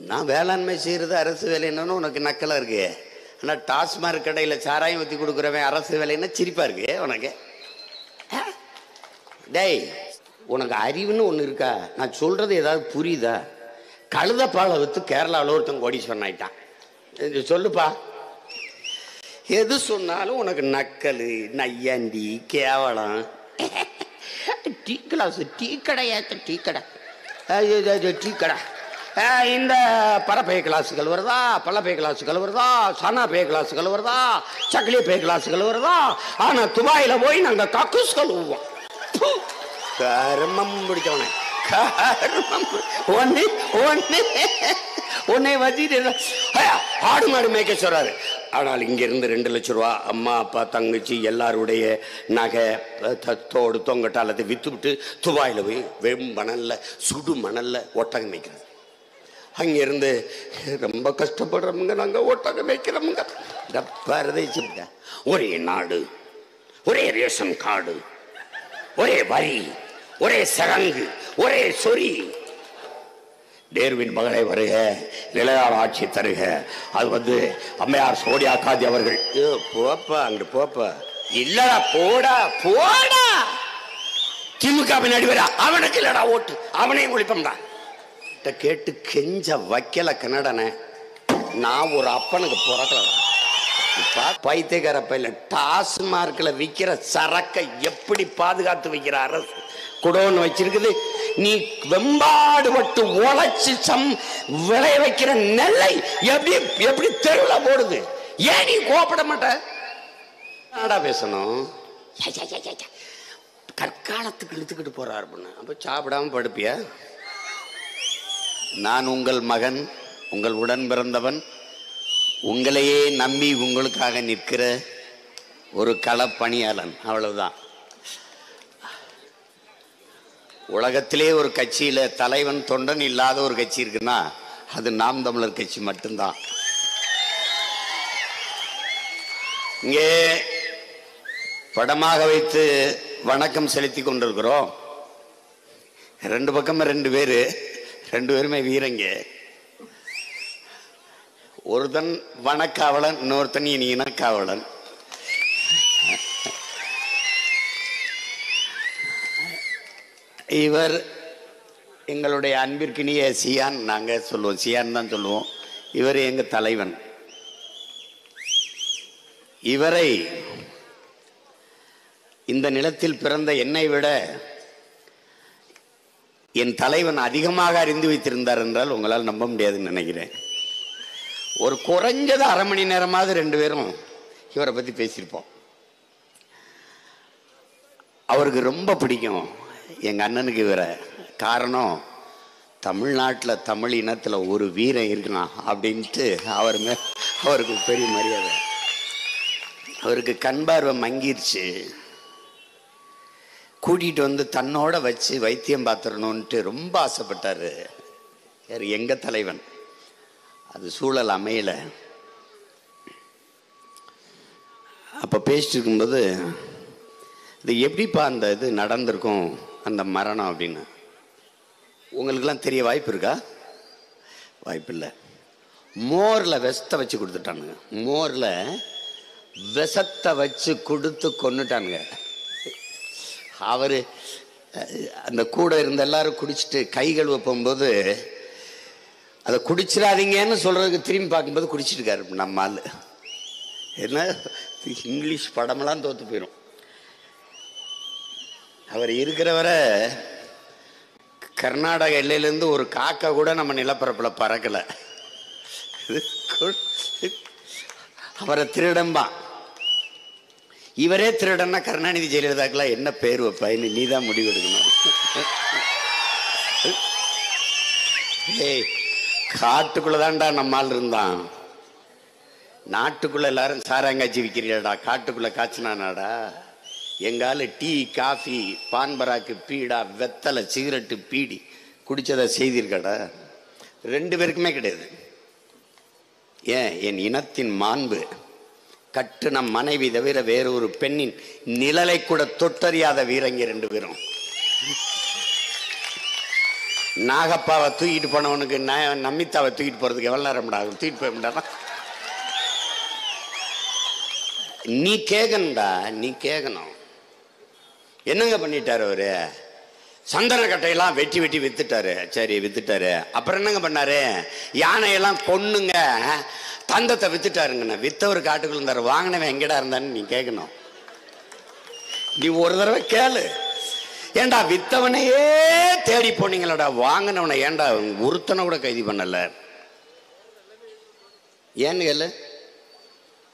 நான் வேளாண்மை செய்கிறது அரசு வேலைன்னு உனக்கு நக்கலாக இருக்கு. ஆனால் டாஸ்மார்க் கடையில் சாராயம் ஊற்றி கொடுக்குறவன் அரசு வேலைன்னா சிரிப்பாக இருக்கு உனக்கு. டேய், உனக்கு அறிவுன்னு ஒன்று இருக்கா? நான் சொல்கிறது ஏதாவது புரியுதா? கழுதப்பாலை விற்று கேரளாவில் ஒருத்தன் கோடீஸ்வரன் ஆயிட்டான். சொல்லுப்பா. எது சொன்னாலும் உனக்கு நக்கல், நையாண்டி, கேவலம். டீ கிளாஸ், டீ கடையாத்த டீ கடை, டீ கடை. இந்த பரப்பை கிளாஸுகள் வருதா, பள்ளப்பை கிளாஸுகள் வருதா, சனா பே கிளாஸுகள் வருதா, சக்கிலி பே கிளாஸுகள் வருதா. ஆனால் துபாயில் போய் நாங்கள் கக்கூஸ்கள் ஊவோம். கர்மம் பிடிச்சவனே, கர்மம். உன்னை வச்சுட்டு ஆடு மாடு மேய்க்க சொல்றாரு. ஆனால் இங்கிருந்து 2 லட்ச ரூபா அம்மா அப்பா தங்கச்சி எல்லாருடைய நகை தத்தோடு தொங்கட்டாலத்தை வித்துவிட்டு துபாயில் போய் வெம்மணல்ல சுடு மணல்ல ஒட்டகம் மேய்க்கிறது. அங்கிருந்து ரொம்ப கஷ்டப்படுறவங்க நாங்கள் ஒட்டகம் மேய்க்கிறவங்க. ஒரே நாடு, ஒரே ரேஷன் கார்டு, ஒரே வரி, ஒரே சடங்கு, ஒரே சொறி. நேருவின் மகளை வருக, நிலையான ஆட்சி தருக. அது அம்மையார் சோனியா காந்தி அவர்கள். போப்பா அங்கிட்டு போப்பா. இல்லடா, போடா போடா. திமுக நடிவரா, அவனுக்கு இல்லடா ஓட்டு, அவனையும் ஒழிப்பம்டா. கேட்டு கெஞ்ச வைக்கல கன்னடனை. நான் ஒரு அப்பனுக்கு பிறக்கல. பைத்தியக்கார பையில டாஸ்மார்க்கில் விற்கிற சரக்கை எப்படி பாதுகாத்து வைக்கிற அரசு குடோன்னு வச்சிருக்குது. நீ வெம்பாடுபட்டு உழைச்சு விளைய வைக்கிற நெல்லை எப்படி தெருவில் போடுது? ஏன் நீ கோபப்பட மாட்ட? பேசணும். கற்காலத்துக்கு இழுத்துக்கிட்டு போறாரு. அப்ப சாப்பிடாம படுப்பியா? நான் உங்கள் மகன், உங்கள் உடன் பிறந்தவன், உங்களையே நம்பி உங்களுக்காக நிற்கிற ஒரு களப்பணியாளன், அவ்வளவுதான். உலகத்திலே ஒரு கட்சியில தலைவன் தொண்டன் இல்லாத ஒரு கட்சி இருக்குன்னா அது நாம் தமிழர் கட்சி மட்டும்தான். இங்கே படமாக வைத்து வணக்கம் செலுத்தி கொண்டிருக்கிறோம். 2 பக்கம் 2 பேரு, 2 பேருமே வீரங்க. ஒருத்தன் வனக்காவலன், இன்னொருத்தன் இனி இனக்காவலன். இவர் எங்களுடைய அன்பிற்கினிய சியான், நாங்கள் சொல்லுவோம் சியான் தான் சொல்லுவோம். இவர் எங்கள் தலைவன். இவரை இந்த நிலத்தில் பிறந்த என்னை விட என் தலைவன் அதிகமாக அறிந்து வைத்திருந்தார் என்றால் உங்களால் நம்ப முடியாதுன்னு நினைக்கிறேன். ஒரு குறைஞ்சது அரை மணி நேரமாவது 2 பேரும் இவரை பற்றி பேசியிருப்போம். அவருக்கு ரொம்ப பிடிக்கும் எங்கள் அண்ணனுக்கு இவரை. காரணம், தமிழ்நாட்டில் தமிழ் இனத்தில் ஒரு வீரன் இருக்கலாம் அப்படின்ட்டு அவருக்கு பெரிய மரியாதை. அவருக்கு கண் பார்வை மங்கிருச்சு. கூட்டிகிட்டு வந்து தன்னோட வச்சு வைத்தியம் பார்த்துடணுன்ட்டு ரொம்ப ஆசைப்பட்டார் எங்கள் தலைவன். அது சூழல் அமையல. அப்போ பேசிட்டு இருக்கும்போது, இது எப்படிப்பா அந்த இது நடந்திருக்கும் அந்த மரணம் அப்படின்னு உங்களுக்கெல்லாம் தெரிய வாய்ப்பு இருக்கா? வாய்ப்பு இல்லை. மோரில் விஷத்தை வச்சு கொடுத்துட்டானுங்க. மோரில் விஷத்தை வச்சு கொடுத்து கொன்னுட்டானுங்க. அவர் அந்த கூட இருந்த எல்லாரும் குடிச்சிட்டு கை கழுவ போகும்போது அதை குடிச்சிடாதீங்கன்னு சொல்றதுக்கு திரும்பி பார்க்கும்போது குடிச்சிட்டு இருக்காரு நம்ம ஆள். என்ன இங்கிலீஷ் படமெல்லாம் தோத்து போயிடும். அவர் இருக்கிறவரை கர்நாடக எல்லையிலேருந்து ஒரு காக்கா கூட நம்ம நிலப்பரப்பில் பறக்கலை. அவரை திருடம்பா. இவரே திருடன்னா கருணாநிதி ஜெயலலிதாக்கெல்லாம் என்ன பேர் வைப்பாயின்னு நீ தான் முடிவு எடுக்கணும். ஏய், காட்டுக்குள்ளதான்டா நம்மால் இருந்தான். நாட்டுக்குள்ள எல்லாரும் சாராங்காய்ச்சி விற்கிறீடா, காட்டுக்குள்ள காய்ச்சினானாடா. எங்கால டீ, காஃபி, பான்பராக்கு, பீடா, வெத்தலை, சிகரெட்டு, பீடி குடிச்சதை செய்திருக்கடா? 2 பேருக்குமே கிடையாது. ஏன்? என் இனத்தின் மாண்பு கட்டுன மனைவி தவிர வேறு ஒரு பெண்ணின் நிழலை கூட தொட்டறியாத வீரங்க 2 பேரும். நாகப்பாவை தூக்கிட்டு போனவனுக்கு நமித்தாவை தூக்கிட்டு போறதுக்கு எவ்வளவு நேரம் ஆகும்? தூக்கிட்டு போக முடியாதா? நீ கேட்கணும்டா, நீ கேட்கணும். என்னங்க பண்ணிட்டாரு அவரு? சந்தன கட்டையெல்லாம் வெட்டி வெட்டி வித்துட்டாரு. சரி வித்துட்டாரு. அப்புறம் என்னங்க பண்ணாரு? யானையெல்லாம் கொன்னுங்க தந்தத்தை வித்துட்டாருங்கண்ணா. வித்தவர் காட்டுக்குள்ள இருந்தாரு, வாங்கினவன் எங்கடா இருந்தான்னு நீ கேட்கணும். நீ ஒரு தடவை கேளு. ஏண்டா வித்தவனையே தேடி போனீங்களடா, வாங்கினவனை ஏண்டா ஒருத்தனை கூட கைது பண்ணல? ஏன்னு கேளு.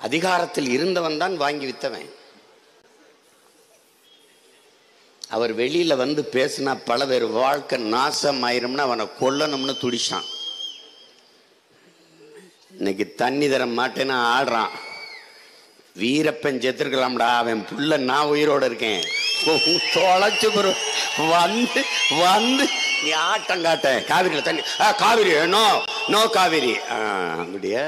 அதிகாரத்தில் இருந்தவன் தான் வாங்கி வித்தவன். அவர் வெளியில வந்து பேசினா பல பேர் வாழ்க்கை நாசம் ஆயிரும்னு அவனை கொல்லணும்னு துடிச்சான். இன்னைக்கு தண்ணி தர மாட்டேன்னு ஆடுறான். வீரப்பன் செத்துருக்கலாம்டா, அவன் புள்ள நான் உயிரோட இருக்கேன். தொலைச்சு வந்து வந்து நீ ஆட்டம் காட்ட. காவிரியில் தண்ணி, காவிரி நோ நோ காவிரி. அப்படியா?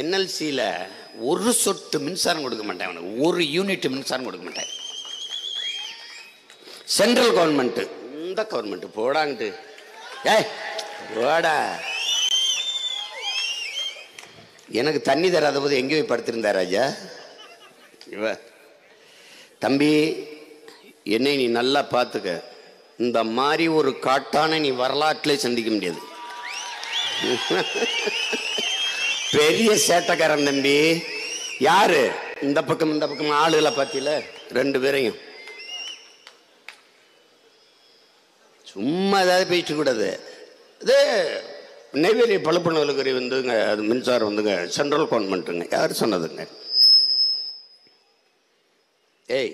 என்எல்சியில ஒரு சொட்டு மின்சாரம் கொடுக்க மாட்டேன் அவனுக்கு, ஒரு யூனிட் மின்சாரம் கொடுக்க மாட்டேன். சென்ட்ரல் கவர்மெண்ட், இந்த கவர்மெண்ட் போடாங்கிட்டு. ஏய் போடா. எனக்கு தண்ணி தராத போது எங்கே போய் படுத்திருந்தா ராஜா? இவ தம்பி என்னை நீ நல்லா பார்த்துக்க. இந்த மாதிரி ஒரு காட்டான நீ வரலாற்றிலே சந்திக்க முடியாது. பெரிய சேட்டக்காரன் தம்பி. யாரு? இந்த பக்கம் இந்த பக்கம் ஆளுகளை பார்த்தீல, ரெண்டு பேரையும் சும்மா ஏதாவது பேசிட்டு கூடாது. இது நெய்வேலி பழுப்புணர்வுக்கறி வந்துங்க, அது மின்சாரம் வந்துங்க சென்ட்ரல் கவர்மெண்ட்டுங்க. யார் சொன்னதுங்க? ஏய்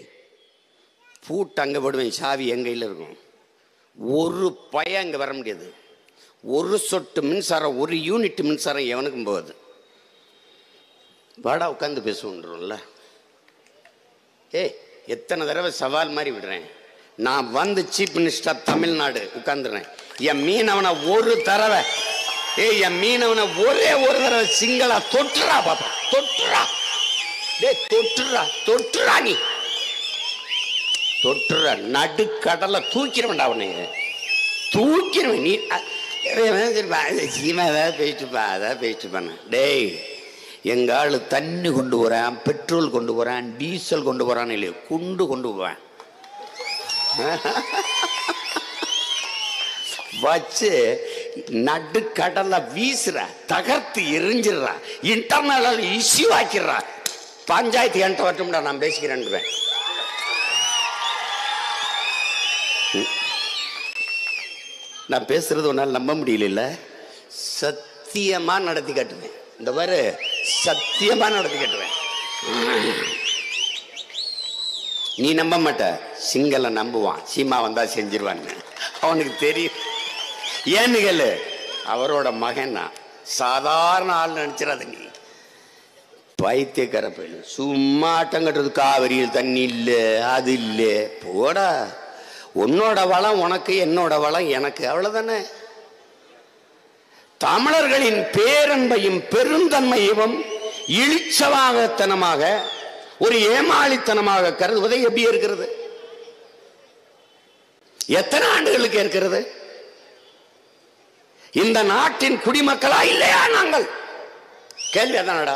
பூட்டு அங்கே போடுவேன், சாவி என் கையில் இருக்கும். ஒரு பையன் அங்கே வர முடியாது. ஒரு சொட்டு மின்சாரம், ஒரு யூனிட் மின்சாரம் எவனுக்கும் போகுது. வாடா உட்காந்து பேசுவோன்றோம்ல. ஏய் எத்தனை தடவை சவால் மாதிரி விடுறேன். நான் வந்து சீஃப் மினிஸ்டர் தமிழ்நாடு உட்காந்துறேன். என் மீனவனை ஒரு தடவை, என் மீனவனை ஒரே ஒரு தடவை சிங்களா தொட்டுறா பாப்பா, தொட்டுறா. டே தொட்டுறா, தொட்டுறா, நீ தொட்டுறா. நடுக்கடலை தூக்கிடுவேன்டா அவனை, தூக்கிடுவேன். நீ சீமா ஏதாவது பேசிட்டுப்பா, அதாவது பேசிட்டுப்பான. டேய் எங்க ஆளு தண்ணி கொண்டு போறான், பெட்ரோல் கொண்டு போறான், டீசல் கொண்டு போறான்னு இல்லையோ, கொண்டு போவேன் வச்சு நடுக்கடல வீசுற, தகர்த்து எரிஞ்சிடறா, இன்டர்னல் இஷ்யூ ஆக்கிடுறா. பஞ்சாயத்து என்கிட்ட வரட்டும்டா, நான் பேசிக்கிறேன். நான் பேசுறது உன்னால் நம்ப முடியல. சத்தியமா நடத்தி காட்டுவேன். இந்த பாரு, சத்தியமா நடத்தி காட்டுவேன். நீ நம்ப மாட்ட, சிங்கள நம்புவான். சீமா வந்தா செஞ்சிருவான்னு அவனுக்கு தெரியும். ஏன்னு கேளு, அவரோட மகன் சாதாரண ஆள் நினைச்சிடாத நீ. பைத்தியக்கார பையன் சும்மா ஆட்டம் கட்டுறது. காவிரியில் தண்ணி இல்லை, அது இல்லை. போடா, உன்னோட வளம் உனக்கு, என்னோட வளம் எனக்கு, அவ்வளவுதானே. தமிழர்களின் பேரன்பையும் பெருந்தன்மையும் இழிச்சவாகத்தனமாக, ஒரு ஏமாளித்தனமாக கருதுவதை எப்படி இருக்கிறது? எத்தனை ஆண்டுகளுக்கு இருக்கிறது? இந்த நாட்டின் குடிமக்களா இல்லையா நாங்கள்? கேள்வி அதானடா.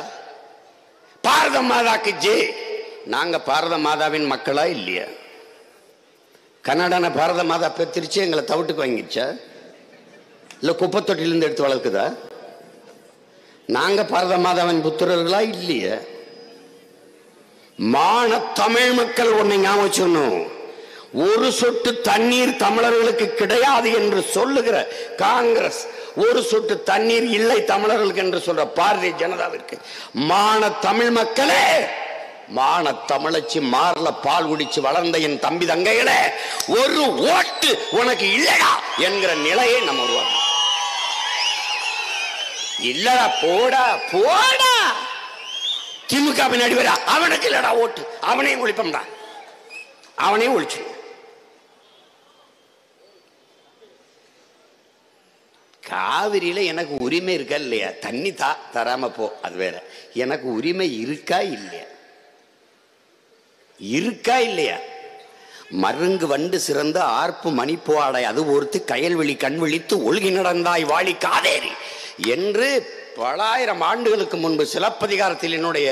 பாரத மாதாக்கு ஜெய். நாங்க பாரத மாதாவின் மக்களா இல்லையா? கன்னடான பாரத மாதா பெத்திருச்சு, எங்களை தவிட்டுக்கு வாங்கிச்சா? இல்ல குப்பத்தொட்டிலிருந்து எடுத்து வளர்க்குதா? நாங்க பாரத மாதாவின் புத்திரர்களா இல்லையா? மான தமிழ் மக்கள் ஒன்னை ஞாபகம் சொன்னோம். ஒரு சொட்டு தண்ணீர் தமிழர்களுக்கு கிடையாது என்று சொல்லுகிற காங்கிரஸ், ஒரு சொட்டு தண்ணீர் இல்லை தமிழர்களுக்கு என்று சொல்ற பாரதிய ஜனதாவிற்கு, மான தமிழ் மக்களே, மான தமிழச்சி மார்ல பால் குடிச்சு வளர்ந்த என் தம்பி தங்கைகளே, ஒரு ஓட்டு உனக்கு இல்லையா என்கிற நிலையை நம்ம உருவாக்கணும். இல்லடா, போடா போடா, திமுக பின்னாடி வர அவனுக்கு இல்லடா ஓட்டு, அவனையும் ஒழிப்போம்டா, அவனையும் ஒழிச்சு. காவிரியில எனக்கு உரிமை இருக்கா இல்லையா? தண்ணி தராம போ, அது வேற. எனக்கு உரிமை இருக்கா இல்லையா? இருக்கா இல்லையா? மருங்கு வண்டு சிறந்த ஆர்ப்பு மணிப்புவாடை அது ஒருத்து கயல்விழி கண் விழித்து ஒழுகி நடந்தாய் வாழி காதேரி என்று பலாயிரம் ஆண்டுகளுக்கு முன்பு சிலப்பதிகாரத்தில் என்னுடைய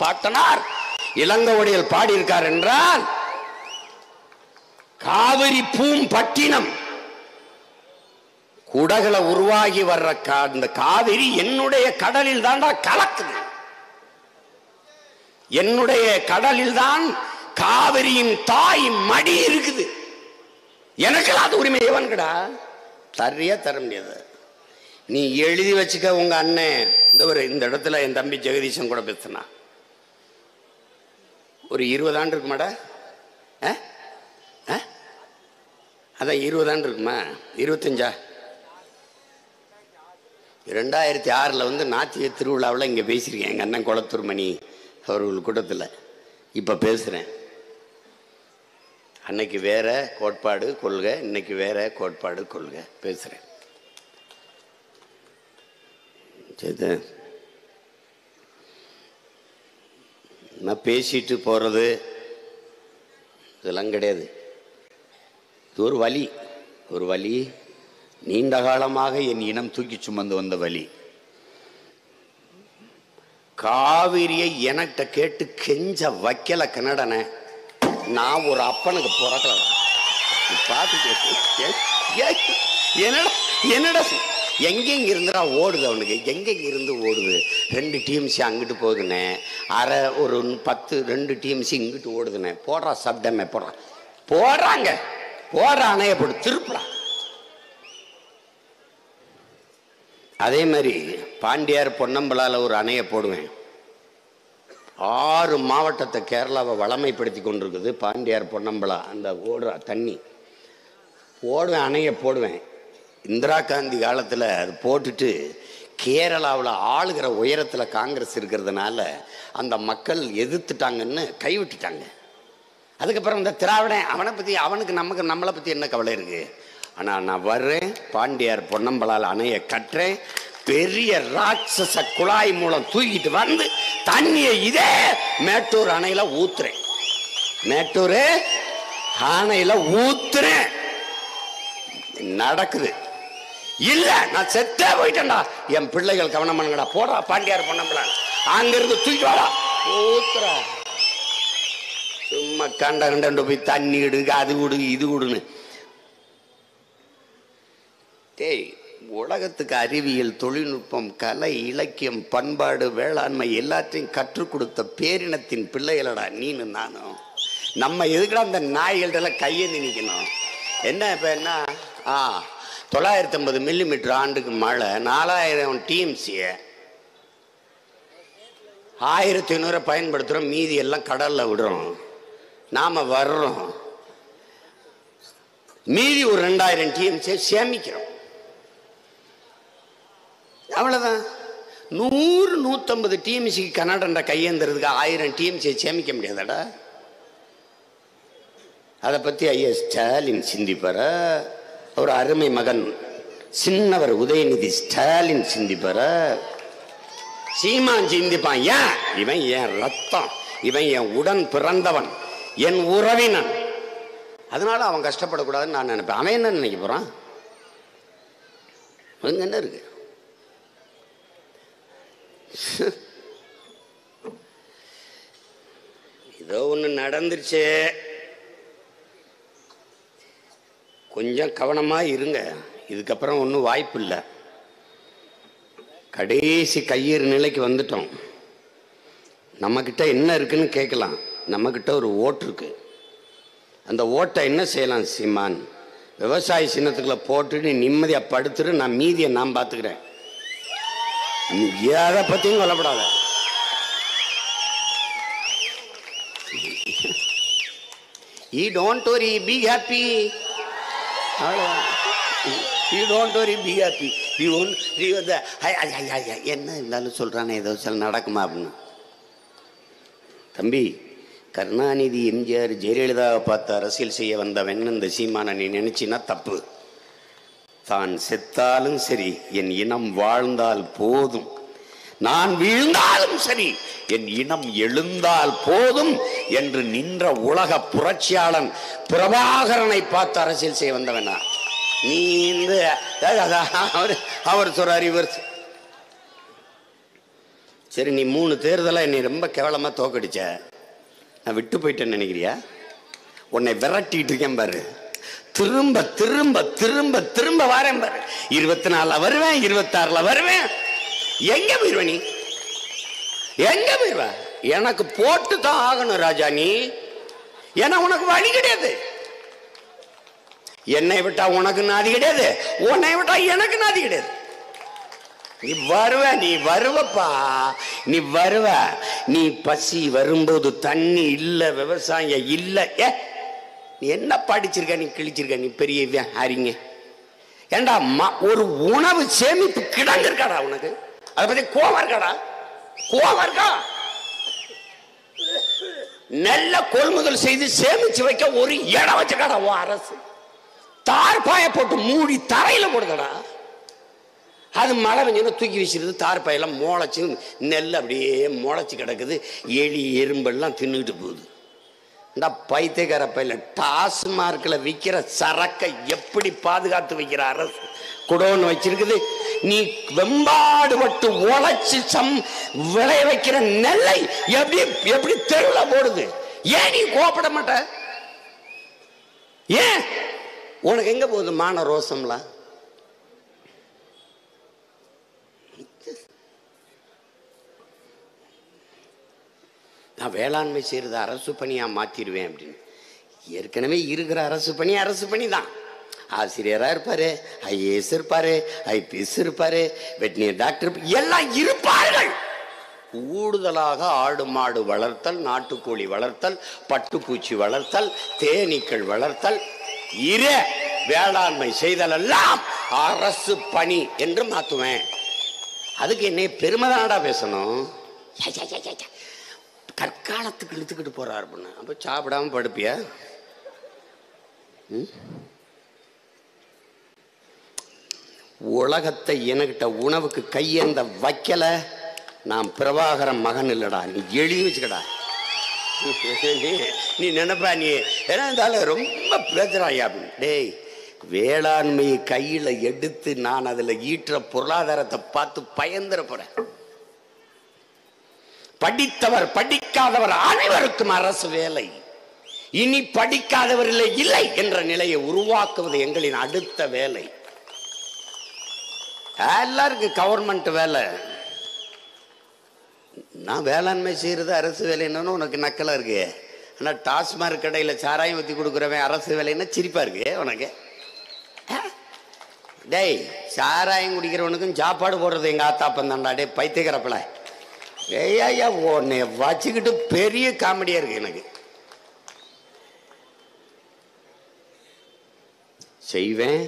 பாட்டனார் இளங்கோவடிகள் பாடியிருக்கார் என்றால், காவிரி பூம்பட்டினம் குடகுல உருவாகி வர்ற அந்த காவிரி என்னுடைய கடலில் தான்டா கலக்குது. என்னுடைய கடலில் தான் காவிரியின் தாய் மடி இருக்குது. எனக்கு அது உரிமை எவன்கடா தரையா தர முடியாது. நீ எழுதி வச்சுக்க. உங்க அண்ணன் இந்த இடத்துல என் தம்பி ஜெகதீசன் கூட பேசினா ஒரு 20 ஆண்டு இருக்குமாடா? அதான் 20 ஆண்டு இருக்குமா? 25ஆ? 2006 நாத்திய திருவிழாவில் இங்கே பேசியிருக்கேன். எங்கள் அண்ணன் குளத்தூர் மணி அவர்கள் கூட்டத்தில். இப்போ பேசுகிறேன். அன்னைக்கு வேற கோட்பாடு கொள்கை, இன்னைக்கு வேற கோட்பாடு கொள்கை பேசுகிறேன். சரி, நான் பேசிட்டு போகிறது இதெல்லாம் கிடையாது. இது ஒரு வலி நீண்ட காலமாக என் இனம் தூக்கி சுமந்து வந்த வலி. காவிரியை எனக்கிட்ட கேட்டு கெஞ்ச வைக்கல கன்னடனை. நான் ஒரு அப்பனுக்கு பிறக்கல. பார்த்து என்னடா எங்கெங்க இருந்துடா ஓடுது அவனுக்கு, எங்கெங்க இருந்து ஓடுது. 2 டிஎம்சி அங்கிட்டு போகுதுண்ணே, ஒரு 2 டிஎம்சி இங்கிட்டு ஓடுதுண்ணே. போடுறா சப்டமே போடுறாங்க, போடுற அணைய போட்டு திருப்படா. அதே மாதிரி பாண்டியார் பொன்னம்பலால ஒரு அணையை போடுவேன். 6 மாவட்டத்தை கேரளாவை வளமைப்படுத்தி கொண்டிருக்குது பாண்டியார் பொன்னம்பலா. அந்த ஓடுற தண்ணி போடுவேன், அணையை போடுவேன். இந்திரா காந்தி காலத்தில் அது போட்டுட்டு கேரளாவில் ஆளுகிற உயரத்தில் காங்கிரஸ் இருக்கிறதுனால அந்த மக்கள் எதிர்த்துட்டாங்கன்னு கைவிட்டுட்டாங்க. அதுக்கப்புறம் இந்த திராவிடன் அவனை பற்றி நம்மளை பற்றி என்ன கவலை இருக்கு? ஆனால் நான் வர்றேன், பாண்டியார் பொன்னம்பலால் அணையை கட்டுறேன், பெரிய ராட்சச குழாய் மூலம் தூக்கிட்டு வந்து தண்ணியை இதே மேட்டூர் அணையில ஊத்துறேன். மேட்டூர் அணையில ஊத்துறேன். நடக்குது இல்ல, நான் செத்தே போயிட்டேன்டா. என் பிள்ளைகள் கவனம் பண்ணுங்கடா. போடா பாண்டியார் பொன்னம்பலால் அங்கிருந்து தூக்கி வாடா, ஊத்துற. சும்மா கண்ட போய் தண்ணி இடு, அது விடு, இது விடுன்னு. டேய், உலகத்துக்கு அறிவியல், தொழில்நுட்பம், கலை, இலக்கியம், பண்பாடு, வேளாண்மை எல்லாத்தையும் கற்றுக் கொடுத்த பேரினத்தின் பிள்ளைகளடா நீனு நானும். நம்ம எதுக்குடா அந்த நாய்கள்ட்ட கையேந்தி நிற்கணும்? என்ன இப்போ என்ன 950 மில்லிமீட்டர் ஆண்டுக்கு மழை, 4000 டிஎம்சிய 1500 பயன்படுத்துகிறோம், மீதி எல்லாம் கடலில் விடுறோம். நாம் வர்றோம், மீதி ஒரு 2000 டிஎம்சியை சேமிக்கிறோம். அவ்வளோதான். 100-150 டிஎம்சிக்கு கர்நாடகா கையேந்துறதுக்கு 1000 டிஎம்சியை சேமிக்க முடியாதடா. அதை பற்றி ஐயா ஸ்டாலின் சிந்திப்பார, ஒரு அருமை மகன் சின்னவர் உதயநிதி ஸ்டாலின் சிந்திப்பார, சீமான் சிந்திப்பான். ஏன் இவன் என் ரத்தம், இவன் என் உடன் பிறந்தவன், என் உறவினன், அதனால அவன் கஷ்டப்படக்கூடாதுன்னு நான் நினைப்பேன். அவன் என்ன நினைக்க போறான்? அங்க என்ன இருக்கு? ஏதோ ஒன்று நடந்துருச்சு, கொஞ்சம் கவனமாக இருங்க. இதுக்கப்புறம் ஒன்றும் வாய்ப்பு இல்லை. கடைசி கையேறு நிலைக்கு வந்துட்டோம். நம்மக்கிட்ட என்ன இருக்குன்னு கேட்கலாம். நம்மக்கிட்ட ஒரு ஓட்டு இருக்கு. அந்த ஓட்டை என்ன செய்யலாம் சீமான்? விவசாய சின்னத்துக்குள்ள போட்டுட்டு நிம்மதியாக படுத்துட்டு நான் மீதியை நான் பார்த்துக்கிறேன். எதை பற்றியும் கொல்லப்படாத. You don't worry, be happy. You don't worry, be happy. என்ன இருந்தாலும் சொல்றானே ஏதோ சில நடக்குமா அப்படின்னு. தம்பி, கருணாநிதி, எம்ஜிஆர், ஜெயலலிதாவை பார்த்து அரசியல் செய்ய வந்தவன் இந்த சீமானை நீ நினைச்சின்னா தப்பு. தான் செத்தாலும் சரி, என் இனம் வாழ்ந்தால் போதும், நான் வீழ்ந்தாலும் சரி என் இனம் எழுந்தால் போதும் என்று நின்ற உலக புரட்சியாளன் பிரபாகரனை பார்த்து அரசியல் செய்ய வந்தவனா நீ? இந்த அவர் சொல்றாரு, இவர் சரி நீ 3 தேர்தலை என்னை ரொம்ப கேவலமா தோக்கடிச்ச, நான் விட்டு போயிட்டேன்னு நினைக்கிறியா? உன்னை விரட்டிட்டு இருக்கேன் பாரு, திரும்ப திரும்ப திரும்ப திரும்ப வரேன் பாரு. 24 வருவேன், 26 வருவேன். எங்க போயிருவ நீ? எங்க போயிருவ? எனக்கு போட்டு தான் ஆகணும் ராஜா நீ. ஏன்னா உனக்கு வழி கிடையாது. என்னை விட்டா உனக்கு நாதி கிடையாது, உன்னை விட்டா எனக்கு நாதி கிடையாது. நீ வருவ, நீ வருவப்பா, நீ வருவ. நீ பசி வரும்போது தண்ணி இல்ல, விவசாயம் இல்ல. நீ என்ன படிச்சிருக்க? நீ கிழிச்சிருக்க? நீ பெரிய அறிங்க. ஏண்டா ஒரு உணவு சேமிப்பு கிடங்கு இருக்காடா உனக்கு? அதை பத்தி கோவம் இருக்காடா? கோவம் இருக்கா? நெல்ல கொள்முதல் செய்து சேமிச்சு வைக்க ஒரு இடம் வச்சுக்காடா அரசு. தார்பாய போட்டு மூடி தரையில போடுதடா. அது மழை பெஞ்சு தூக்கி வீசிடுது, தார்பாயெல்லாம் முளைச்சு நெல் அப்படியே முளைச்சு கிடக்குது. எலி எறும்பெல்லாம் தின்னுட்டு போகுது. இந்த பைத்தியக்கார பையில டாஸ்மார்க்கில் விற்கிற சரக்கை எப்படி பாதுகாத்து வைக்கிற அரசு குடோன்னு வச்சிருக்குது. நீ வெம்பாடு பட்டு உழைச்சு விளைய வைக்கிற நெல்லை எப்படி எப்படி தெருவில் போடுது? ஏன் நீ கோபப்பட மாட்ட? ஏன் உனக்கு எங்க போகுது மான ரோசம்லாம்? நான் வேளாண்மை செய்யறது அரசு பணியா மாத்திடுவேன் அப்படின்னு. ஏற்கனவே இருக்கிற அரசு பணி தான். ஆசிரியரா இருப்பாரு, ஐஏஎஸ் இருப்பாரு, ஐபிஎஸ் இருப்பாரு, வெட்டினரி டாக்டர் எல்லாம் இருப்பார்கள். கூடுதலாக ஆடு மாடு வளர்த்தல், நாட்டுக்கோழி வளர்த்தல், பட்டுப்பூச்சி வளர்த்தல், தேனீக்கள் வளர்த்தல், வேளாண்மை செய்தல் எல்லாம் அரசு பணி என்று மாத்துவேன். அதுக்கு என்னை பெருமைதானடா பேசணும். கற்காலத்துக்கு இழுத்துக்கிட்டு போறாரு. அப்ப சாப்பிடாம படுப்பியா? உலகத்தை என்கிட்ட உணவுக்கு கையேந்த வைக்கல. நான் பிரபாகரன் மகன் இல்லடா, நீ எழுதி வச்சுக்கடா. நீ நினைப்பா நீ ஏன்னா இருந்தாலும் ரொம்ப பேசுறாயா அப்படின்னு. டேய், வேளாண்மையை கையில எடுத்து நான் அதுல ஈட்டுற பொருளாதாரத்தை பார்த்து பயந்துட போறேன். படித்தவர் படிக்காதவர் அனைவருக்கும் அரசு வேலை. இனி படிக்காதவர் இல்லை என்ற நிலையை உருவாக்குவது எங்களின் அடுத்த வேலை. எல்லாருக்கும் கவர்மெண்ட் வேலை. நான் வேளாண்மை செய்யறது அரசு வேலைன்னு உனக்கு நக்கலா இருக்கு. ஆனா டாஸ்மாக் கடையில சாராயம் ஊத்தி கொடுக்குறவன் அரசு வேலைன்னா சிரிப்பா இருக்கு உனக்கு. டேய், சாராயம் குடிக்கிறவனுக்கும் சாப்பாடு போடுறது எங்க ஆத்தாப்பன் தான்டா. டே பைத்தியக்கிறப்பல ஏய்யா உன்னை வச்சுக்கிட்டு பெரிய காமெடியா இருக்கு எனக்கு. செய்வேன்.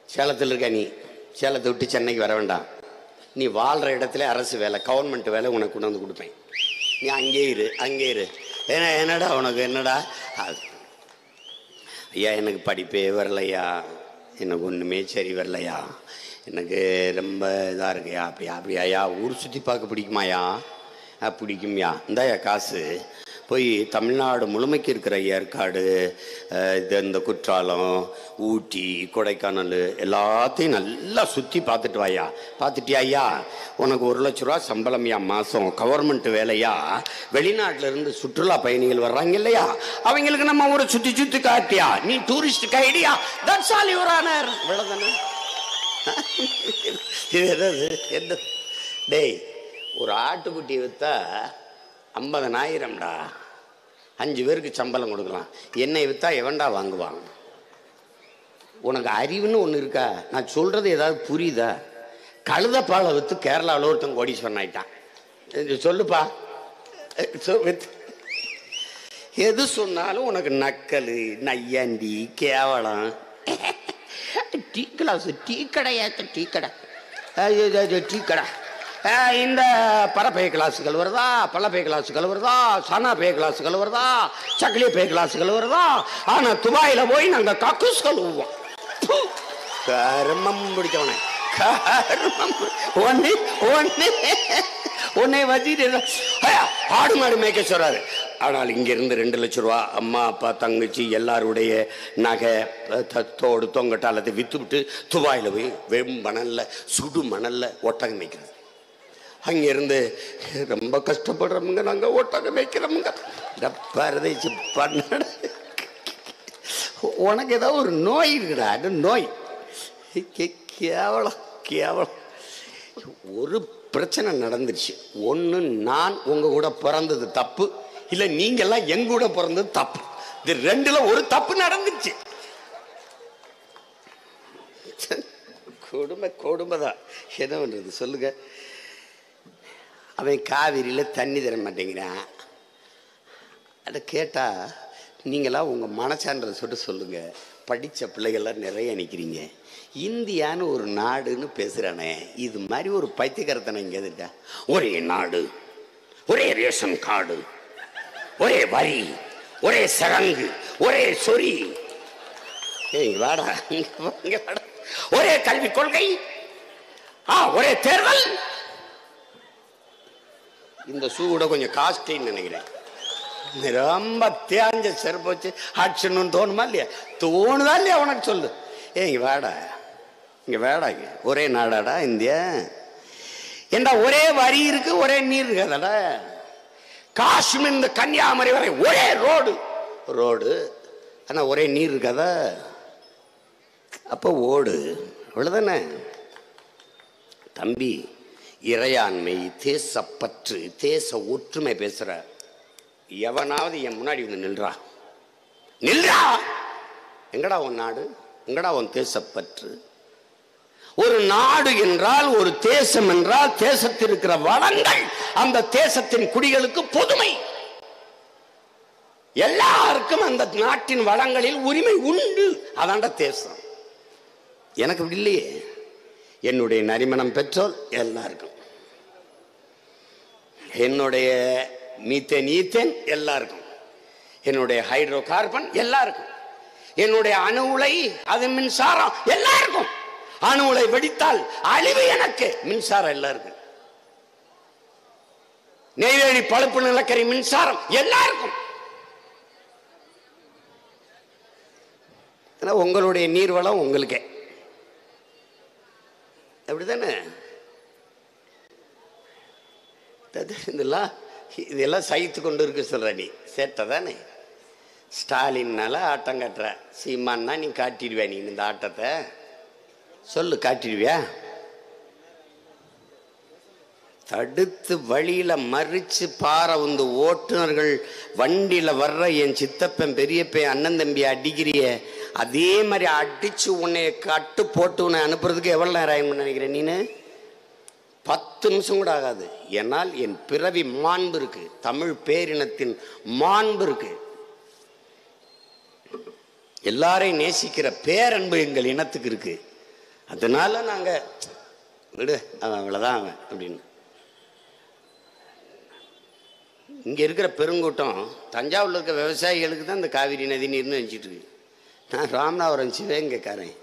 சேலத்தில் இருக்க நீ, சேலத்தை விட்டு சென்னைக்கு வர வேண்டாம். நீ வாழ்ற இடத்துல அரசு வேலை, கவர்மெண்ட் வேலை உனக்கு கொண்டு வந்து கொடுப்பேன். நீ அங்கே இரு. ஏன்னா என்னடா உனக்கு என்னடா? ஐயா எனக்கு படிப்பே வரலையா, எனக்கு ஒன்றுமே சரி வரலையா, எனக்கு ரொம்ப இதாக இருக்குயா. அப்படியா ஊர் சுற்றி பார்க்க பிடிக்குமாயா? பிடிக்கும்யா. இந்தாயா காசு, போய் தமிழ்நாடு முழுமைக்கு இருக்கிற ஏற்காடு, இந்த குற்றாலம், ஊட்டி, கொடைக்கானல் எல்லாத்தையும் நல்லா சுற்றி பார்த்துட்டு வாயா. பார்த்துட்டியா ஐயா? உனக்கு 1 லட்ச ரூபா சம்பளம்யா மாதம், கவர்மெண்ட் வேலையா. வெளிநாட்டிலேருந்து சுற்றுலா பயணிகள் வர்றாங்க இல்லையா, அவங்களுக்கு நம்ம ஊரை சுற்றி காட்டியா. நீ டூரிஸ்ட் கைடியா. That's all your honour. இவ்வளோதானே. என்ன டேய், ஒரு ஆட்டுக்குட்டி விற்றா 50,000டா. 5 பேருக்கு சம்பளம் கொடுக்கலாம். என்னை விற்றா எவன்டா வாங்குவான்? உனக்கு அறிவுன்னு ஒன்று இருக்கா? நான் சொல்றது ஏதாவது புரியுதா? கழுதப்பாலை விற்று கேரளாவில் ஒருத்தன் கோடீஸ்வரன் ஆயிட்டான். சொல்லுப்பா. எது சொன்னாலும் உனக்கு நக்கல், நையாண்டி, கேவலம். டீ கிளாஸ், டீ கடையாத்த டீ கடை, டீ கடை. இந்த பரப்பை கிளாஸுகள் வருதா, பழப்பை கிளாஸுகள் வருதா, சனா பே கிளாஸுகள் வருதா, சக்லி பே கிளாஸுகள் வருதா. ஆனா துபாயில போய் நாங்க கக்கூஸ் கழுவுவோம். கருமம் பிடிச்சவனே. உன்னை வச்சுட்டு ஆடு மாடு மேய்க்க சொல்றாரு. ஆனால் இங்கிருந்து 2 லட்சம் ரூபா அம்மா அப்பா தங்கச்சி எல்லாருடைய நகை தத்தோடு தொங்கட்டாலத்தை வித்துவிட்டு துபாயில் போய் வெம்மணல்ல சுடு மணல்ல ஒட்டகம் மேய்க்கிறது. அங்கிருந்து ரொம்ப கஷ்டப்படுறவங்க நாங்க ஒட்டகம் மேய்க்கிறோமுங்க. பரதேசி பண்ண உனக்கு ஏதாவது ஒரு நோய் இருக்குடா. அது நோய் கேவலம் கேவலம். ஒரு பிரச்சனை நடந்துருச்சு. ஒன்று நான் உங்க கூட பிறந்தது தப்பு, இல்லை நீங்க எல்லாம் எங்க கூட பிறந்தது தப்பு. இது 2ல ஒரு தப்பு நடந்துருச்சு. கொடுமைதான். என்ன பண்றது சொல்லுங்க. அவன் காவிரியில தண்ணி தர மாட்டேங்கிறான். அதை கேட்டா நீங்களா உங்க மனசான்றதை சொல்லிட்டு சொல்லுங்க. படித்த பிள்ளைகள்லாம் நிறைய நிற்கிறீங்க. இந்தியான்னு ஒரு நாடுன்னு பேசுகிறானே, இது மாதிரி ஒரு பைத்தியக்காரத்தனை இங்கே எதுட்டா? ஒரே நாடு, ஒரே ரேஷன் கார்டு, ஒரே வரி, ஒரே சரங்கு, ஒரே சொறி. வாடா வாடா. ஒரே கல்விக் கொள்கை, ஒரே தேர்தல். இந்த ஷூ கூட கொஞ்சம் காஸ்ட்லின்னு நினைக்கிறேன். ரொம்ப தேஞ்ச செருப்பு வச்சு அடிச்சணும்னு தோணுமா இல்லையா? தோணுதா இல்லையா உனக்கு சொல்லு. இங்க வேடா, இங்க வேடா. ஒரே நாடாடா இந்தியா. ஏண்டா ஒரே வரி இருக்கு, ஒரே நீர் இருக்காதடா. காஷ்மீர் இந்த கன்னியாகுமரி வரை ஒரே ரோடு ஆனா ஒரே நீர் இருக்காதா? அப்போ ஓடு, அவ்வளவுதானே தம்பி. இறையாண்மை, தேசப்பற்று, தேச ஒற்றுமை பேசுற எவனாவது என் முன்னாடி வந்து நில்றா. எங்கடா உன் நாடு? எங்கடா உன் தேசப்பற்று? ஒரு நாடு என்றால், ஒரு தேசம் என்றால் தேசத்தில் இருக்கிற வளங்கள் அந்த தேசத்தின் குடிகளுக்கு பொதுமை. எல்லாருக்கும் அந்த நாட்டின் வளங்களில் உரிமை உண்டு. அதான்டா தேசம். எனக்கு அப்படி இல்லையே. என்னுடைய நரிமணம் பெட்ரோல் எல்லாருக்கும், என்னுடைய மீத்தேன் ஈத்தேன் எல்லாருக்கும், என்னுடைய ஹைட்ரோ கார்பன் எல்லாருக்கும், என்னுடைய அணு உலை அது மின்சாரம் எல்லாருக்கும். அணு உலை வெடித்தால் அழிவு எனக்கு, மின்சாரம் எல்லாருக்கும். நெய்வேலி பழுப்பு நிலக்கரி மின்சாரம் எல்லாருக்கும். உங்களுடைய நீர்வளம் உங்களுக்கே, அப்படித்தானே? இதெல்லாம் சகித்து கொண்டு இருக்க சொல்ற நீ சேட்டை தானே. ஸ்டாலின்னால ஆட்டம் காட்டுற, சீமான்னா நீ காட்டிடுவியா? நீ இந்த ஆட்டத்தை சொல்லு, காட்டிடுவியா? தடுத்து வழியில மறிச்சு பாறை வந்து ஓட்டுநர்கள் வண்டியில வர்ற என் சித்தப்பன் பெரியப்பன் அண்ணன் தம்பி அடிக்கிறிய, அதே மாதிரி அடிச்சு உன்னை கட்டு போட்டு உன்னை அனுப்புறதுக்கு எவ்வளவு நேரம் ஆகும் நினைக்கிறேன் நீனு? 10 நிமிஷம் கூட ஆகாது. ஏன்னால் என் பிறவி மாண்பு இருக்கு, தமிழ் பேரினத்தின் மாண்பு இருக்கு, எல்லாரையும் நேசிக்கிற பேரன்பு எங்கள் இனத்துக்கு இருக்கு. அதனால நாங்க விடு, அவன் அவ்வளவுதான் அவன் அப்படின்னு. இங்க இருக்கிற பெருங்கூட்டம் தஞ்சாவூர்ல இருக்க விவசாயிகளுக்கு தான் இந்த காவிரி நதி நீர்னு நினைச்சிட்டு இருக்கு. நான் ராமநாதபுரம் சிவகங்கைக்காரன்.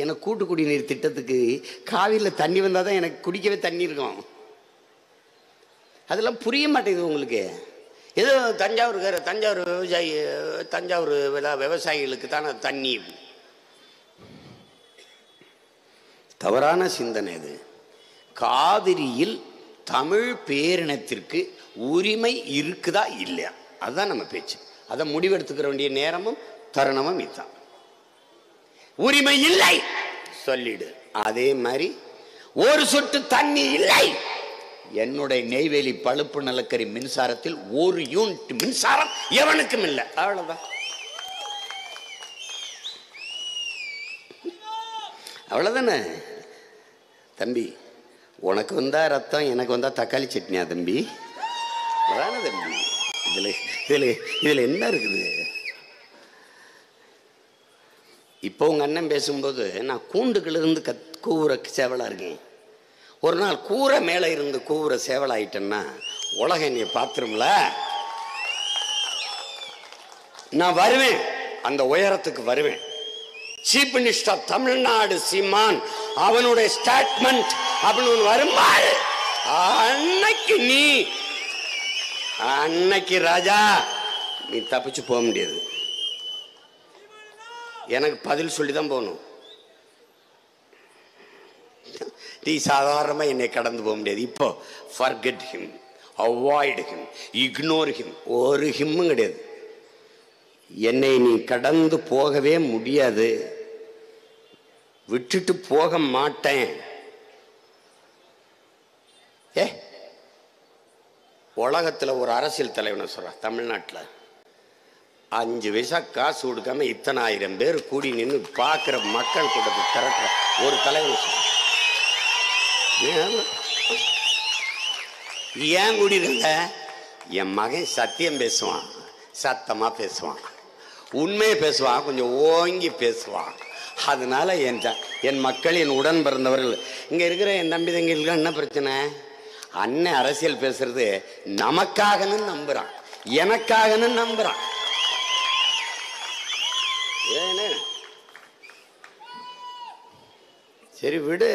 எனக்கு கூட்டு குடிநீர் திட்டத்துக்கு காவிரியில் தண்ணி வந்தால் தான் எனக்கு குடிக்கவே தண்ணி இருக்கும். அதெல்லாம் புரிய மாட்டேங்குது உங்களுக்கு. ஏதோ தஞ்சாவூர் விவசாயிகளுக்கு தானே தண்ணி. தவறான சிந்தனை இது. காவிரியில் தமிழ் பேரினத்திற்கு உரிமை இருக்குதா இல்லையா, அதுதான் நம்ம பேச்சு. அதை முடிவெடுத்துக்கிற வேண்டிய நேரமும் தருணமும் இதுதான். உரிமை இல்லை சொல்லிடு. அதே மாதிரி ஒரு சொட்டு தண்ணி இல்லை. என்னுடைய நெய்வேலி பழுப்பு நிலக்கரி மின்சாரத்தில் 1 யூனிட் மின்சாரம் எவனுக்கும் இல்லை. அவ்வளவுதான், அவ்வளவுதானே தம்பி. உனக்கு வந்தா ரத்தம், எனக்கு வந்தா தக்காளி சட்னியா தம்பி? அதானே தம்பி. இதுல என்ன இருக்குது? இப்போ உங்க அண்ணன் பேசும்போது நான் கூண்டுக்குள்ள இருந்து கூவுற சேவலா இருக்கேன். ஒரு நாள் கூரை மேல இருந்து கூவுற சேவலாயிட்டேன்னா உலகம் என்னைய பாத்துரும்ல. நான் வருவேன், அந்த உயரத்துக்கு வருவேன். சீஃப் மினிஸ்டர் ஆஃப் தமிழ்நாடு சீமான் அவனுடைய ஸ்டேட்மெண்ட் அப்படின்னு வருமாறு அன்னைக்கு ராஜா நீ தப்பிச்சு போக முடியாது. எனக்கு பதில் சொல்லிதான் போகணும். நீ சாதாரணமா என்னை கடந்து போக முடியாது. இப்போ forget him, avoid him, ignore him, ஒரு ஹிம்மும் கிடையாது. என்னை நீ கடந்து போகவே முடியாது, விட்டுட்டு போக மாட்டேன். உலகத்துல ஒரு அரசியல் தலைவனை சொல்ற, தமிழ்நாட்டில் 5 பைசா காசு கொடுக்காம இத்தனை ஆயிரம் பேர் கூடி நின்று பார்க்கிற மக்கள் கூட்டத்தை திரட்டுற ஒரு தலைவன் சொல்ற. ஏன் கூடியிருங்க? என் மகன் சத்தியம் பேசுவான், சத்தமா பேசுவான், உண்மையை பேசுவான், கொஞ்சம் ஓங்கி பேசுவான். அதனால என் மக்கள், என் உடன் பிறந்தவர்கள், இங்க இருக்கிற என் தம்பி தங்களுக்கு என்ன பிரச்சனை? அண்ணன் அரசியல் பேசுறது நமக்காகன்னு நம்புறான், எனக்காகன்னு நம்புறான். சரி விடு.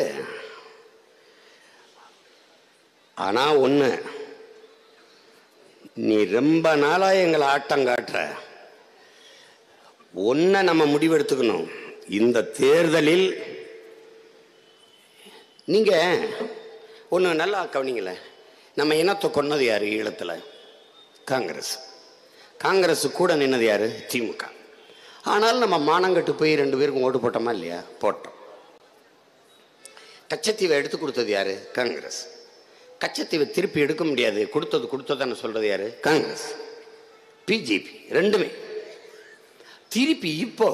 ஆனா ஒண்ணு, நீ ரொம்ப நாளா எங்களை ஆட்டம் காட்டுற. ஒன்ன நம்ம முடிவெடுத்துக்கணும். இந்த தேர்தலில் நீங்க ஒண்ணு நல்லா கவனிங்கள. நம்ம இனத்தை கொன்னது யாரு ஈழத்துல? காங்கிரஸ். காங்கிரஸ் கூட நின்னது யாரு? திமுக. ஆனால் நம்ம மானங்கட்டு போய் 2 பேருக்கும் ஓட்டு போட்டோமா இல்லையா? போட்டோம். கச்சத்தீவை எடுத்து கொடுத்தது யாரு? காங்கிரஸ். கச்சத்தீவை திருப்பி எடுக்க முடியாது, கொடுத்ததுன்னு சொல்றது யாரு? காங்கிரஸ். பிஜேபி ரெண்டுமே. திருப்பி இப்போ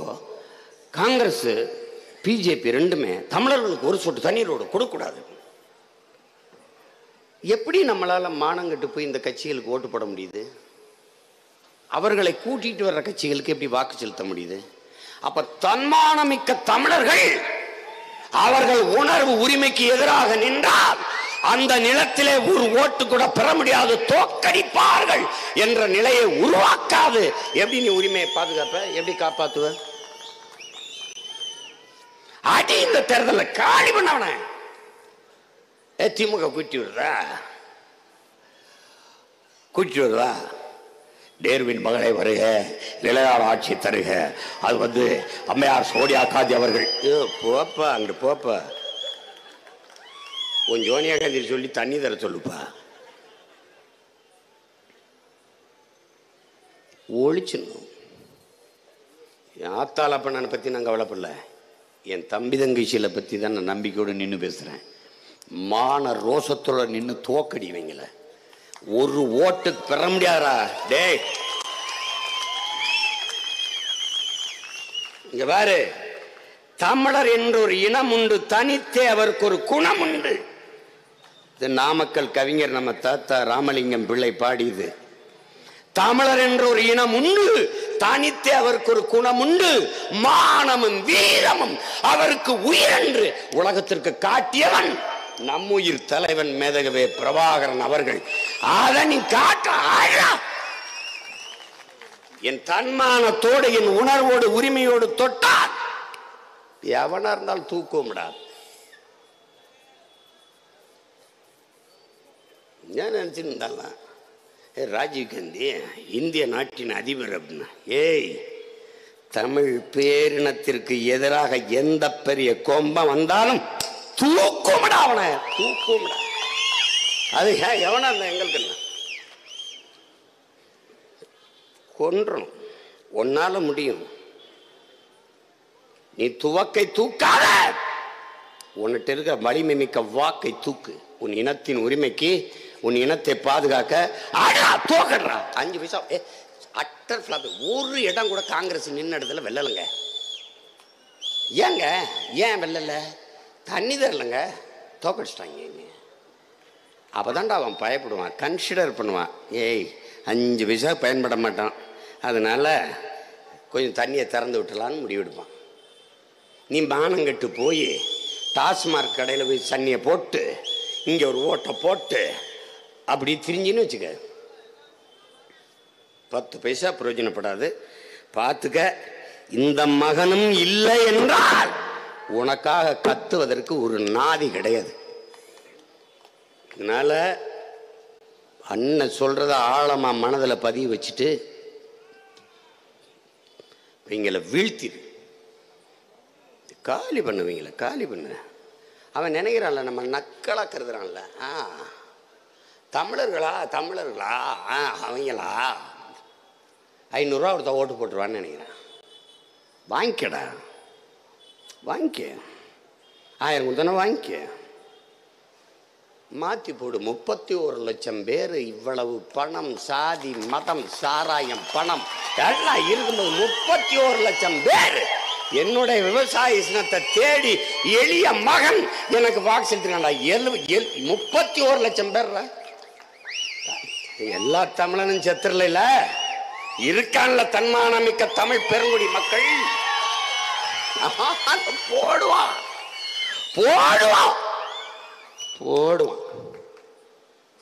காங்கிரஸ் பிஜேபி ரெண்டுமே தமிழர்களுக்கு ஒரு சொட்டு தண்ணீரோடு கொடுக்கூடாது. எப்படி நம்மளால மானங்கட்டு போய் இந்த கட்சிகளுக்கு ஓட்டு போட முடியுது? அவர்களை கூட்டிட்டு வர்ற கட்சிகளுக்கு எப்படி வாக்கு செலுத்த முடியுது? அப்ப தன்மானமிக்க தமிழர்கள் அவர்கள் உணர்வு உரிமைக்கு எதிராக நின்றால் அந்த நிலத்திலே ஒரு ஓட்டு கூட பெற முடியாது, தோற்கடிப்பார்கள் என்ற நிலையை உருவாக்காது. எப்படி நீ உரிமையை பாதுகாப்ப? எப்படி காப்பாத்துவ? அடி இந்த தேர்தலில் காலி பண்ணவன திமுக கூட்டி விடுறா. நேருவின் மகளை வருக, நிலையான ஆட்சி தருக. அது அம்மையார் சோனியா காந்தி அவர்கள். போப்பா அங்க போப்பா, உன் சோனியா காந்தி சொல்லி தண்ணி தர சொல்லுப்பா. ஒழிச்சிடணும். என் ஆத்தாளப்பண்ணனை பத்தி நான் கவலைப்படல, என் தம்பி தங்கச்சியில பத்தி தான் நான் நம்பிக்கையோடு நின்று பேசுறேன். மான ரோசத்தோட நின்று தோக்கடிவீங்கள, ஒரு ஓட்டு பெற முடியாதா? டேய் இங்க பாரு, தமிழர் என்ற ஒரு இனம் உண்டு, தனித்தே அவருக்கு ஒரு குணம் உண்டு. இது நாமக்கல் கவிஞர் நம்ம தாத்தா ராமலிங்கம் பிள்ளை பாடியது. தமிழர் என்ற ஒரு இனம் உண்டு, தனித்தே அவருக்கு ஒரு குணம் உண்டு, மானமும் வீரமும் அவருக்கு உயிர் என்று உலகத்திற்கு காட்டியவன் நம்முயிர் தலைவன் மேதகவே பிரபாகரன் அவர்கள். அதை நீ காட்ட என் தன்மானத்தோடு, என் உணர்வோடு, உரிமையோடு தொட்டால் எவனா இருந்தாலும் தூக்கமிடாது. ஏன் நினைச்சுன்னு இருந்தாலும் ராஜீவ் காந்தி இந்திய நாட்டின் அதிபர் அப்படின்னா, ஏய் தமிழ் பேரினத்திற்கு எதிராக எந்த பெரிய கோம்பம் வந்தாலும் தூக்குமிடா, அவனை தூக்குமிடா. அது எவனா இருந்தா எங்களுக்கு என்ன கொன்றணும். உன்னால முடியும். நீ துவக்கை தூக்காத, உன்னிட்ட இருக்க வலிமை மிக்க வாக்கை தூக்கு. உன் இனத்தின் உரிமைக்கு, உன் இனத்தை பாதுகாக்க தோக்கடுறா. 5 பைசா அட்டர் ஃபிளாப். ஒரு இடம் கூட காங்கிரஸ் நின்ன இடத்துல வெல்லலைங்க. ஏங்க ஏன் வெல்லல? தண்ணி தரலங்க, தோக்கடிச்சிட்டாங்க. அப்பதான்டா அவன் பயப்படுவான், கன்சிடர் பண்ணுவான். ஏய் 5 பைசா பயன்பட மாட்டான், அதனால கொஞ்சம் தண்ணியை திறந்து விட்டலான்னு முடிவெடுப்பான். நீ மானங்கட்டு போய் டாஸ்மார்க் கடையில் போய் தண்ணியை போட்டு இங்கே ஒரு ஓட்டை போட்டு அப்படி திரிஞ்சின்னு வச்சுக்க, 10 பைசா பிரயோஜனப்படாது. பார்த்துக்க, இந்த மகனும் இல்லை என்றால் உனக்காக கத்துவதற்கு ஒரு நாதி கிடையாது. அதனால அண்ணன் சொல்றத ஆழமா மனதில் பதிவு வச்சுட்டு இவங்களை வீழ்த்திடு, காலி பண்ணுவீங்கள, காலி பண்ணு. அவன் நினைக்கிறான்ல நம்ம நக்கலா கருதுறான்ல, தமிழர்களா தமிழர்களா அவங்களா 500 ரூபா ஒருத்த ஓட்டு போட்டுருவான்னு நினைக்கிறேன். வாங்கிக்கடா, வாங்கிக்க, 1000 கொடுத்தனா வாங்கிக்க, மாற்றி போடு. 31 லட்சம் பேர், இவ்வளவு பணம், சாதி, மதம், சாராயம், பணம் எல்லாம் இருக்கும்போது 31 லட்சம் பேர் என்னுடைய விவசாய சின்னத்தை தேடி எளிய மகன் எனக்கு வாக்கு செலுத்தினாண்டா. 31 லட்சம் பேர். எல்லா தமிழனும் செத்துறல, இருக்கான்ல தன்மானமிக்க தமிழ் பெருங்குடி மக்கள். போடுவான் போடுவான் போடுவான்.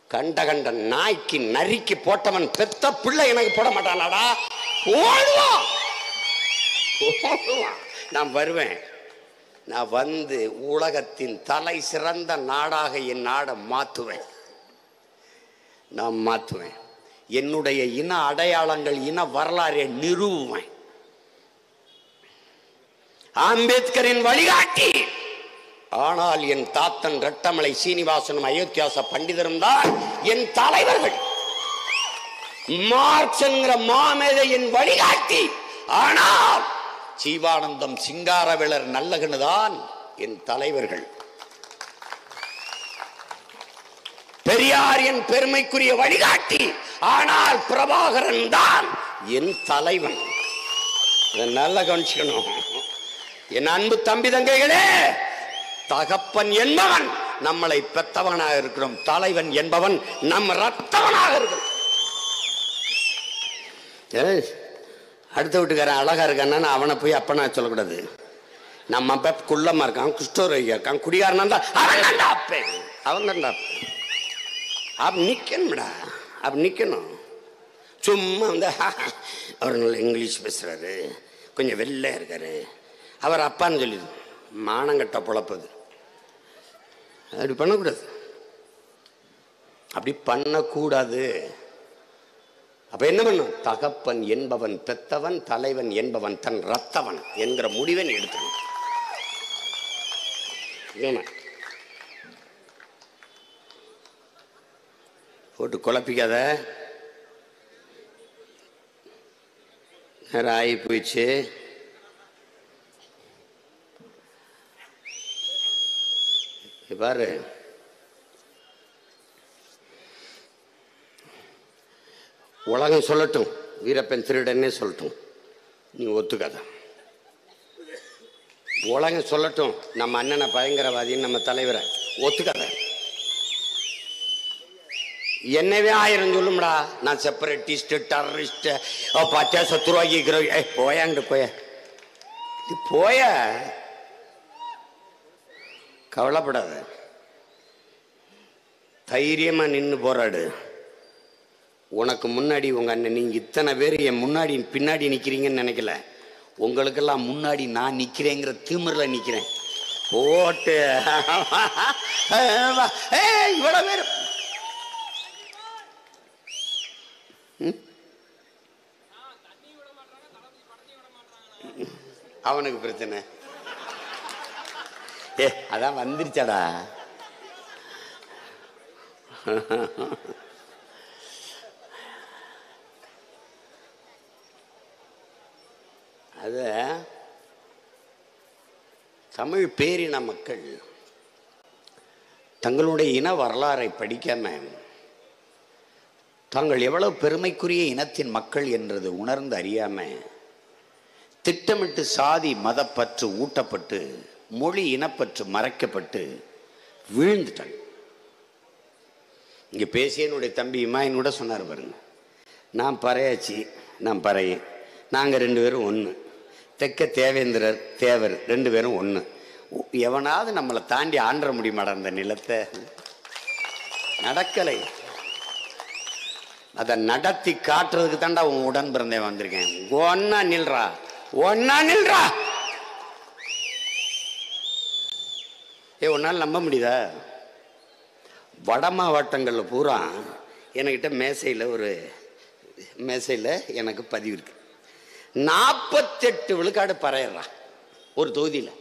கண்ட கண்ட நாய்க்கு நரிக்கு போட்டவன் பெத்த பிள்ளை எனக்கு போட மாட்டானாடா. போடுவான் போடுவான். நான் வருவேன், நான் வந்து உலகத்தின் தலை சிறந்த நாடாக என் நாடை மாற்றுவேன். நான் மாற்றுவேன். என்னுடைய இன அடையாளங்கள், இன வரலாறை நிறுவுவேன். அம்பேத்கரின் வழிகாட்டி. ஆனால் என் தாத்தன் ரெட்டமலை சீனிவாசனும் அயோத்தியாச பண்டிதரும் தான் என் தலைவர்கள். மார்க்ஸ் என்கிற மாமேதை என் வழிகாட்டி. ஆனால் ஜீவானந்தம், சிங்காரவேலர், நல்லகனுதான் என் தலைவர்கள். பெரியார் என் பெருமைக்குரிய வழிகாட்டி. ஆனால் பிரபாகரன் தான் என் தலைவன். நல்லா கவனிச்சுக்கணும் என் அன்பு தம்பி தங்கைகளே. தகப்பன் என்பவன் நம்மளை பெத்தவனாக இருக்கிறோம், தலைவன் என்பவன் நம் ரத்தவனாக இருக்கிறோம். அடுத்த வீட்டுக்காரன் அழகா இருக்கான்னு அவனை போய் அப்பனா சொல்லக்கூடாது. நம்ம அப்ப குள்ளமா இருக்கான், குஷ்டரோகியா இருக்கான், குடிகாரனா இருந்தா அவன் தான்டா அப்பேன், அவன் தான்டா அப்ப நிக்கணும்டா, அப்ப நிக்கணும். சும்மா வந்து அவர் நல்லா இங்கிலீஷ் பேசுறாரு, கொஞ்சம் வெள்ளையா இருக்காரு, அவர் அப்பான்னு சொல்லிடு, மானங்கட்ட பொழப்பது. அப்படி பண்ணக்கூடாது, அப்படி பண்ணக்கூடாது. அப்ப என்ன பண்ணும்? தகப்பன் என்பவன் பெத்தவன், தலைவன் என்பவன் தன் ரத்தவன் என்கிற முடிவை எடுத்துக்கணும். போட்டு குழப்பிக்காத. நேரம் ஆகி போயிடுச்சு. பாரு, உலகம் சொல்லட்டும் வீரப்பன் திருடன்னே சொல்லட்டும், நீ ஒத்துக்காத. உலகம் சொல்லட்டும் நம்ம அண்ணனை பயங்கரவாதின்னு, நம்ம தலைவரை ஒத்துக்காத. என்னவே 1000 சொல்லும்டா, நான் செப்பரேட்டிஸ்ட், டெரரிஸ்ட், பாத்தியா சத்துருவாக்கிக்கிற, போயாங்கிட்ட போய போய, கவலைப்படாத, தைரியமா நின்று போராடு. உனக்கு முன்னாடி உங்க அண்ணன், நீங்க இத்தனை பேர் என் முன்னாடி பின்னாடி நிக்கிறீங்கன்னு நினைக்கல, உங்களுக்கெல்லாம் முன்னாடி நான் நிக்கிறேங்கிற திமிரில் நிக்கிறேன். போட்டு இவ்வளவு பேர் அவனுக்கு பிரச்சனை. அதான் வந்துருச்சாடா. அத தமிழ் பேரின மக்கள் தங்களுடைய இன வரலாறை படிக்காம தாங்கள் எவ்வளவு பெருமைக்குரிய இனத்தின் மக்கள் என்றது உணர்ந்து அறியாம திட்டமிட்டு சாதி மதப்பற்று ஊட்டப்பட்டு மொழி இனப்பற்று மறைக்கப்பட்டு வீழ்ந்துட்டாங்க. இங்க பேசிய என்னுடைய தம்பி இமாயின் கூட சொன்னார் பாருங்க, நான் பறையாச்சி, நான் பறையன், நாங்கள் 2 பேரும் ஒன்று, தெற்க தேவேந்திரர் தேவர் 2 பேரும் ஒன்று. எவனாவது நம்மளை தாண்டி ஆண்ட முடியுமாடா அந்த நிலத்தை? நடக்கலை. அதை நடத்தி காட்டுறதுக்கு தாண்டா உன் உடன் பிறந்தே வந்திருக்கேன். ஒன்னா நில்றா, ஒன்னா நில்றா. உன்னால் நம்ப முடியுதா? வட மாவட்டங்கள்ல பூரா என்கிட்ட மேசையில் எனக்கு பதிவு இருக்கு. 48 விழுக்காடு பறையிறான் ஒரு தொகுதியில்,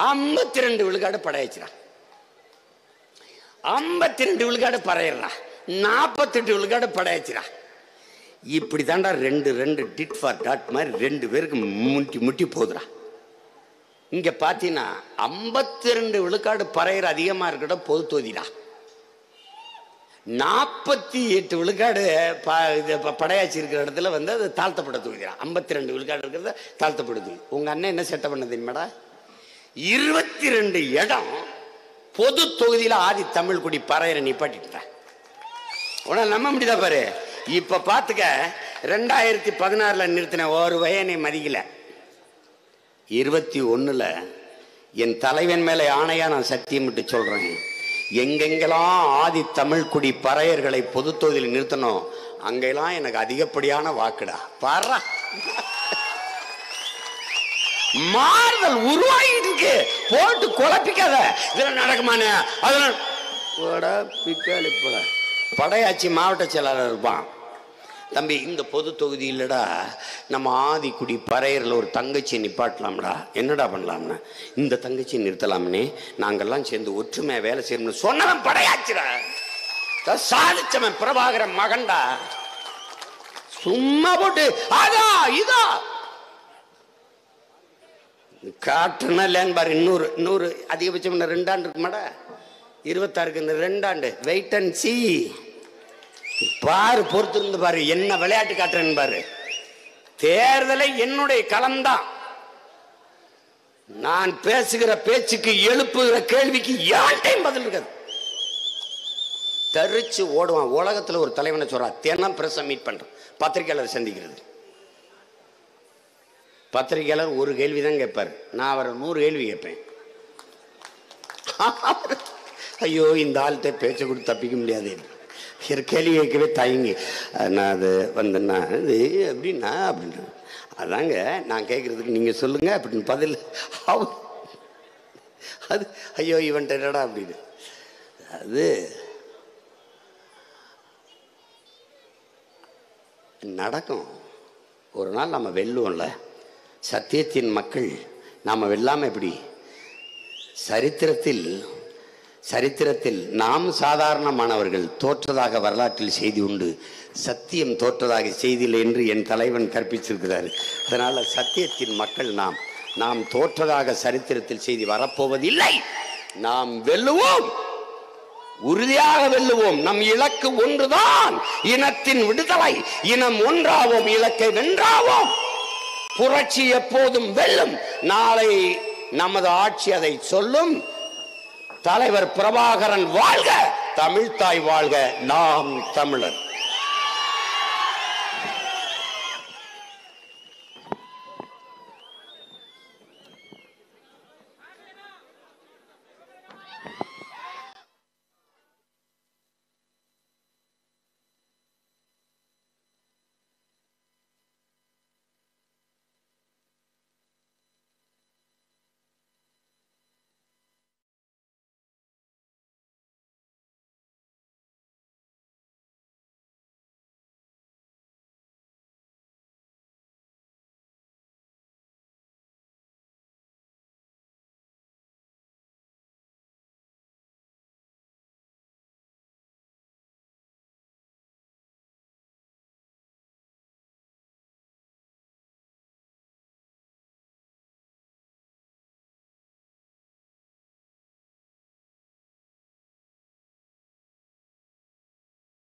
52 விழுக்காடு படையாச்சுறான். 52 விழுக்காடு பறையிறான், 48 விழுக்காடு படையாச்சுறான். இப்படி தாண்டா ரெண்டு டிட் ஃபார் டாட் மாதிரி 2 பேருக்கு முட்டி போதுறா. இங்க பாத்தீங்கன்னா 52 விழுக்காடு பறையர் அதிகமா இருக்கட பொது தொகுதிடா. 48 விழுக்காடு படையாச்சி இருக்கிற இடத்துல வந்து அது தாழ்த்தப்பட தொகுதிடா. 52 விழுக்காடு இருக்கிறத தாழ்த்தப்பட தொகுதி. உங்க அண்ணன் என்ன சட்டம் பண்ணது தெரியுமாடா? 22 இடம் பொது தொகுதியில ஆதி தமிழ் குடி பறையரை நிப்பாட்டிட்டா. உன நம்ப முடியுதா பாரு. இப்ப பாத்துக்க, 2016 நிறுத்தின ஒரு வயனை மதிக்கல. 21 என் தலைவன் மேல ஆணையா நான் சத்தியம் விட்டு சொல்றேன், எங்கெங்கெல்லாம் ஆதி தமிழ் குடி பறையர்களை பொது தொகுதியில் நிறுத்தணும் அங்கெல்லாம் எனக்கு அதிகப்படியான வாக்குடா. பாரா, மாறுதல் உருவாகிட்டு இருக்கு. போட்டு குழப்பிக்காத. இதெல்லாம் நடக்குமான அதெல்லாம் படையாச்சி மாவட்ட செயலாளர் இருப்பான். தம்பி, இந்த பொது தொகுதி இல்லடா, நம்ம ஆதிக்குடி பறையரில் ஒரு தங்கச்சி நிப்பாட்டலாம்டா, என்னடா பண்ணலாம்னா இந்த தங்கச்சி நிறுத்தலாம்னே, நாங்கெல்லாம் சேர்ந்து ஒற்றுமையா வேலை செய்யணும்னு சொன்னவன் படையாச்சுடா. சாதிச்சவன் பிரபாகரன் மகன்டா. சும்மா போட்டு அதா இதா காட்டுனா இல்லைன்னு பாரு. இன்னொரு அதிகபட்சம் 2 ஆண்டு இருக்குமாடா. 26க்கு இந்த 2 ஆண்டு வெயிட் அண்ட் சி பாரு, பொறுத்து இருந்து பாரு என்ன விளையாட்டு காட்டுறேன்னு பாரு. தேர்தலை என்னுடைய களம்தான். நான் பேசுகிற பேச்சுக்கு எழுப்புகிற கேள்விக்கு யார்ட்டையும் பதில் இருக்காது. தெரிச்சு ஓடுவான். உலகத்துல ஒரு தலைவனை சொல்றா, தினம் பிரஸ் மீட் பண்றேன், பத்திரிகையாளர் சந்திக்கிறது. பத்திரிகையாளர் ஒரு கேள்விதான் கேட்பாரு, நான் அவரை 100 கேள்வி கேட்பேன். ஐயோ, இந்த ஆள்கிட்ட பேச்சை கொடுத்து தப்பிக்க முடியாது. கேள்வி கேட்கவே தயங்கி நான் அது வந்தேன்னா இது எப்படின்னா அப்படின்ற, அதாங்க நான் கேட்கறதுக்கு நீங்க சொல்லுங்க அப்படின்னு பதில். அது ஐயோ இவன்ட்ட என்னடா அப்படின்னு. அது நடக்கும். ஒரு நாள் நம்ம வெல்லுவோம்ல. சத்தியத்தின் மக்கள் நாம வெல்லாம எப்படி? சரித்திரத்தில் நாம் சாதாரணமானவர்கள் தோற்றதாக வரலாற்றில் செய்தி உண்டு, சத்தியம் தோற்றதாக செய்தியில்லை என்று என் தலைவன் கற்பிச்சிருக்கிறார். அதனால சத்தியத்தின் மக்கள் நாம் தோற்றதாக சரித்திரத்தில் செய்தி வரப்போவதில்லை. நாம் வெல்லுவோம், உறுதியாக வெல்லுவோம். நம் இலக்கு ஒன்றுதான், இனத்தின் விடுதலை. இனம் ஒன்றாவோம், இலக்கை வென்றாவோம். புரட்சி எப்போதும் வெல்லும். நாளை நமது ஆட்சி அதை சொல்லும். தலைவர் பிரபாகரன் வாழ்க, தமிழ்தாய் வாழ்க, நாம் தமிழர்.